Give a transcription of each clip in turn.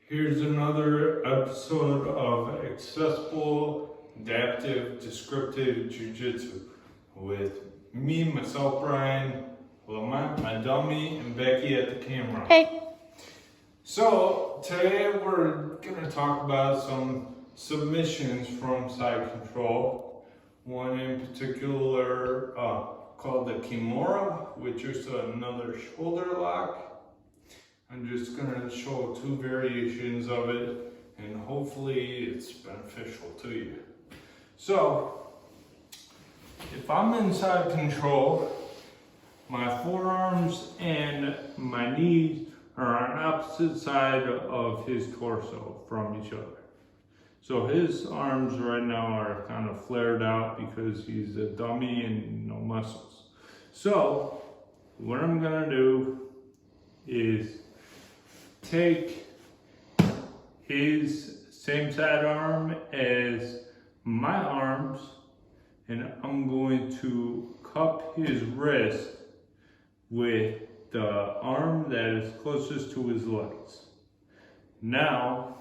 Here's another episode of Accessible, Adaptive, Descriptive Jiu-Jitsu with me, myself, Brian, Lamont, my dummy, and Becky at the camera. Hey. So, today we're going to talk about some submissions from side control. One in particular called the Kimura, which is another shoulder lock. I'm just going to show two variations of it, and hopefully it's beneficial to you. So, if I'm in side control, my forearms and my knees are on opposite side of his torso from each other. So his arms right now are kind of flared out because he's a dummy and no muscles. So, what I'm going to do is take his same side arm as my arms, and I'm going to cup his wrist with the arm that is closest to his legs. Now,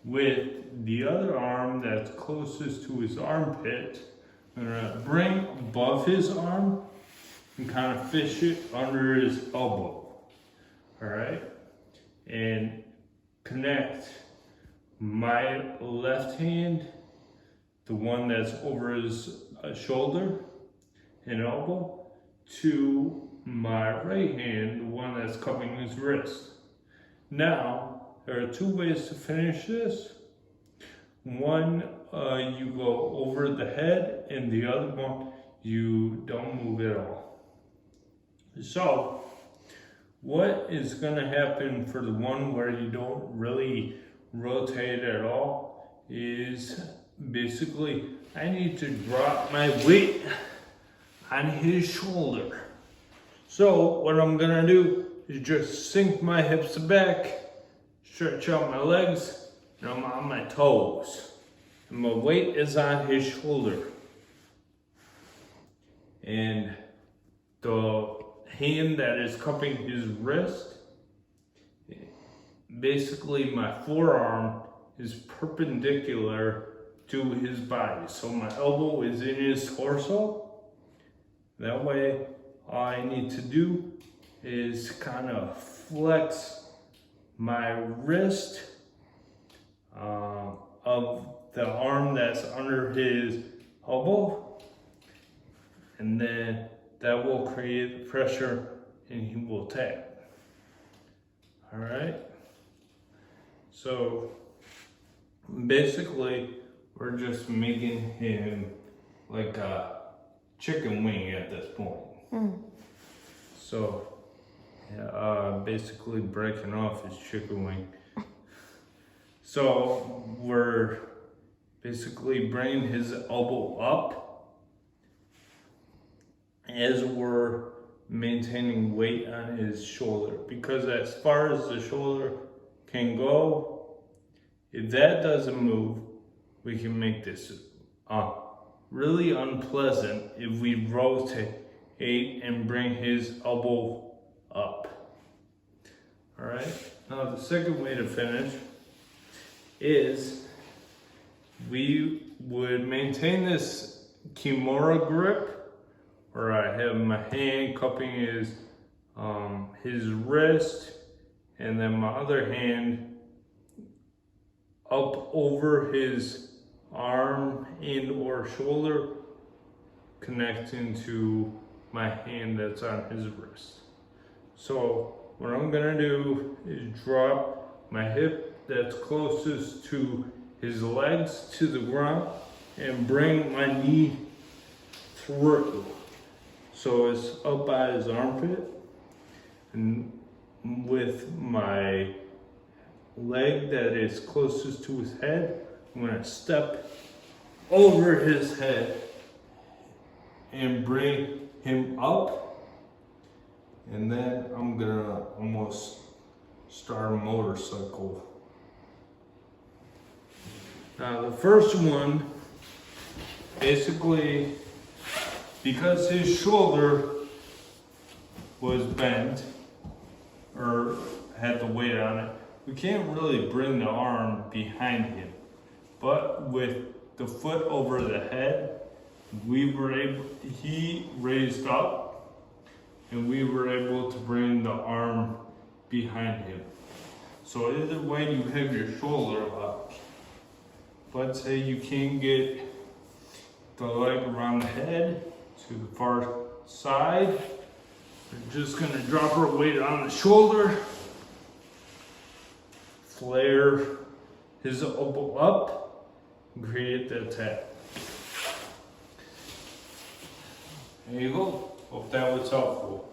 with the other arm that's closest to his armpit, I'm gonna bring above his arm and kind of fish it under his elbow. All right? And connect my left hand, the one that's over his shoulder and elbow, to my right hand, the one that's cupping his wrist. Now, there are two ways to finish this. One, you go over the head, and the other one, you don't move at all. So, what is going to happen for the one where you don't really rotate at all is basically I need to drop my weight on his shoulder. So what I'm going to do is just sink my hips back, stretch out my legs, and I'm on my toes. And my weight is on his shoulder. And the hand that is cupping his wrist, basically my forearm is perpendicular to his body. So my elbow is in his torso. That way, all I need to do is kind of flex my wrist of the arm that's under his elbow, and then that will create pressure and he will tap. All right? So basically, we're just making him like a chicken wing at this point. So basically breaking off his chicken wing. So we're basically bringing his elbow up as we're maintaining weight on his shoulder, because as far as the shoulder can go, if that doesn't move, we can make this really unpleasant if we rotate and bring his elbow up. All right, now the second way to finish is we would maintain this Kimura grip, where I have my hand cupping his wrist, and then my other hand up over his arm and or shoulder, connecting to my hand that's on his wrist. So what I'm gonna do is drop my hip that's closest to his legs to the ground and bring my knee through. So it's up by his armpit, and with my leg that is closest to his head, I'm gonna step over his head and bring him up, and then I'm gonna almost start a motorcycle. Now the first one, basically, because his shoulder was bent or had the weight on it, we can't really bring the arm behind him. But with the foot over the head, he raised up and we were able to bring the arm behind him. So either way you have your shoulder up. Let's say you can't get the leg around the head to the far side. We're just gonna drop our weight on the shoulder, flare his elbow up, and create the attack. There you go. Hope that was helpful.